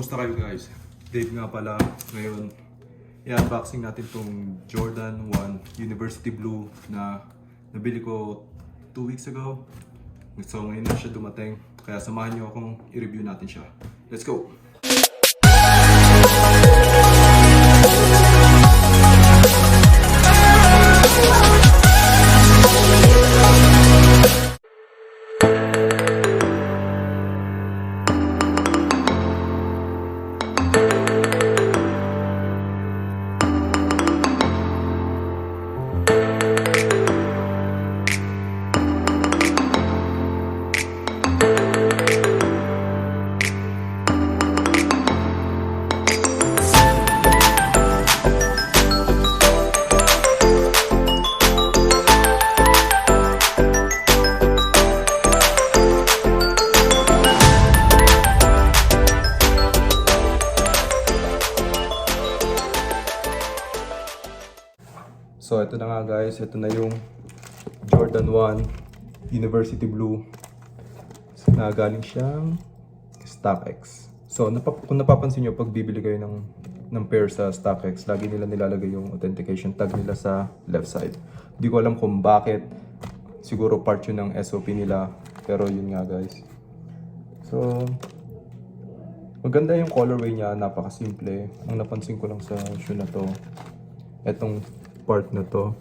Kamusta kayo guys? Dave nga pala. Ngayon, i-unboxing natin tong Jordan 1 University Blue na nabili ko 2 weeks ago. So ngayon na siya dumating. Kaya samahan niyo akong i-review natin siya. Let's go! So ito na nga guys, ito na yung Jordan 1 University Blue na galing siyang StockX. So kung napapansin nyo, pag bibili kayo ng pair sa StockX, lagi nila nilalagay yung authentication tag nila sa left side. Hindi ko alam kung bakit, siguro part yun ng SOP nila, pero yun nga guys. So maganda yung colorway niya, napakasimple. Ang napansin ko lang sa shoe na to, etong part na to,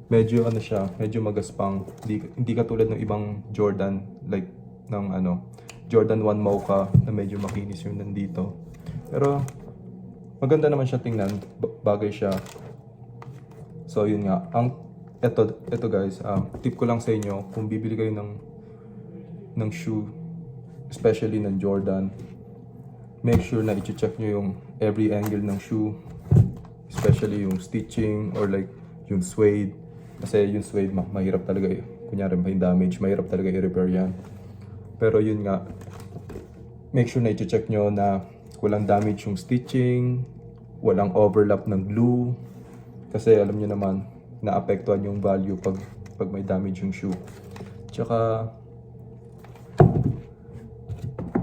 medyo ano siya, medyo magaspang. Hindi katulad ng ibang Jordan, like ng Jordan 1 Mocha na medyo makinis yung nandito. Pero maganda naman siya tingnan, bagay siya. So yun nga, ito guys, tip ko lang sa inyo, kung bibili kayo ng shoe, especially ng Jordan, make sure na i-check nyo yung every angle ng shoe, especially yung stitching or like yung suede. Kasi yung suede mahirap talaga kunyari may damage, mahirap talaga i-repair yan. Pero yun nga, make sure na i-check nyo na walang damage yung stitching, walang overlap ng glue. Kasi alam nyo naman, naapektuhan yung value pag may damage yung shoe. Tsaka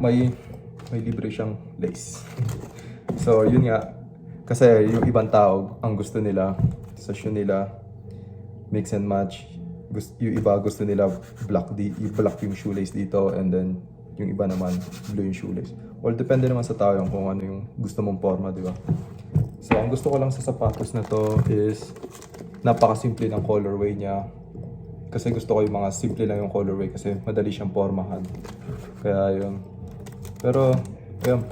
may libre siyang lace. So yun nga, kasi yung ibang tao, ang gusto nila sa shoe nila, mix and match. Yung iba gusto nila black yung shoelace dito, and then yung iba naman blue yung shoelace. Well, depende naman sa tao yung kung ano yung gusto mong forma, di ba? So, ang gusto ko lang sa sapatos na to is napakasimple ng colorway niya. Kasi gusto ko yung mga simple lang yung colorway kasi madali siyang formahan. Kaya yun. Pero, yun.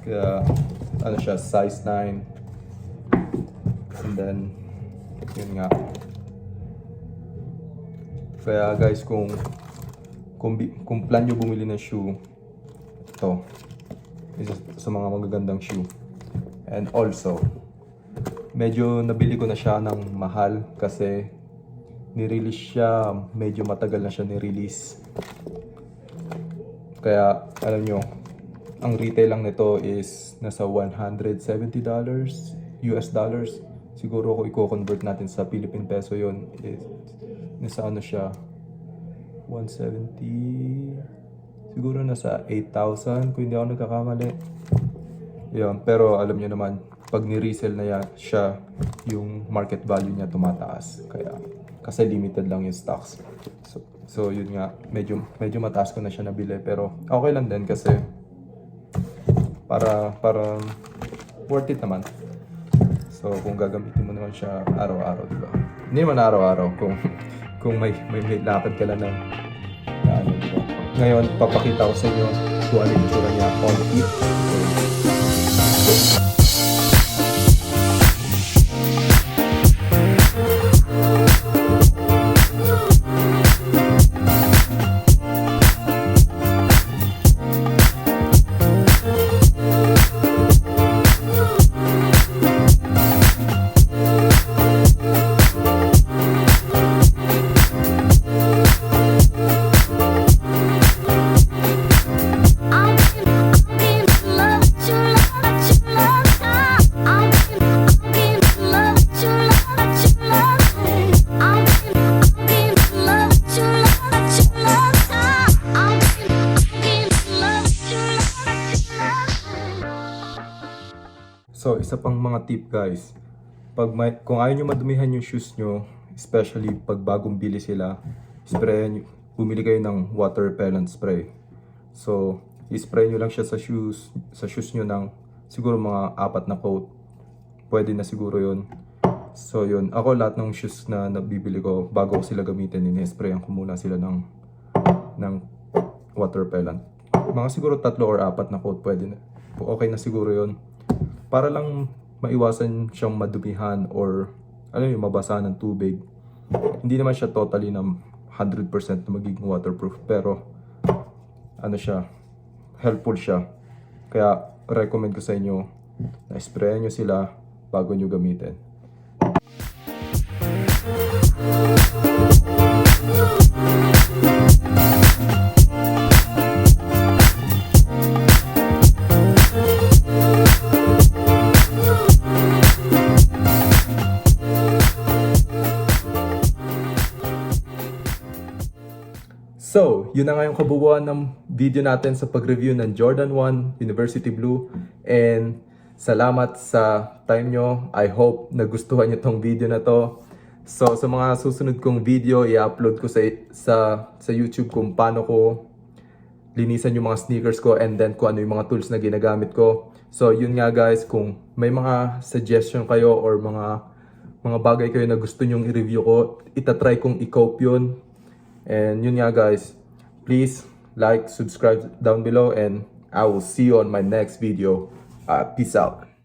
Kaya, ano siya, size 9. And then, yun nga. Kaya guys, kung plan nyo bumili ng shoe, ito. Isa sa mga magagandang shoe. And also, medyo nabili ko na siya ng mahal kasi nirelease siya, medyo matagal na siya nirelease. Kaya, alam nyo, ang retail lang nito is nasa $170 US dollars. Siguro kung i-convert natin sa Philippine peso yon, nasa ano siya, 170, siguro nasa 8,000 kung hindi ako nagkakamali. Yun, pero alam niyo naman, pag ni-resell na siya, yung market value niya tumataas. Kasi limited lang yung stocks. So yun nga, medyo mataas ko na siya nabili, pero okay lang din kasi para worth it naman. So kung gagamitin mo naman siya araw-araw, di ba? Hindi naman araw-araw kung may lakad ka lang na ano, di ba? Ngayon papakita ko sa inyo kung ano yung itsura niya on feet. I'm in love with your love. So, isa pang mga tip guys. Kung ayaw nyo madumihan yung shoes nyo, especially pag bagong bili sila, bumili kayo ng water repellent spray. So, i-spray nyo lang siya sa shoes nyo ng siguro mga 4 na coat. Pwede na siguro yun. So yun, ako lahat ng shoes na nabibili ko, bago ko sila gamitin, ini-sprayan ko muna sila ng water repellent. Mga siguro 3 or 4 na coat, pwede na. Okay na siguro yun. Para lang maiwasan siyang madumihan or mabasa ng tubig. Hindi naman siya totally na 100% na magiging waterproof, pero helpful siya. Kaya recommend ko sa inyo na sprayan nyo sila bago nyo gamitin. So, yun na nga yung kabuuan ng video natin sa pag-review ng Jordan 1 University Blue. And salamat sa time nyo. I hope nagustuhan nyo tong video na to. So, sa mga susunod kong video, i-upload ko sa YouTube kung paano ko linisan yung mga sneakers ko and then kung ano yung mga tools na ginagamit ko. So, yun nga guys, kung may mga suggestion kayo or mga bagay kayo na gusto nyong i-review ko, itatry kong i-cope yun. And yun nga guys, please like, subscribe down below, and I will see you on my next video. Peace out.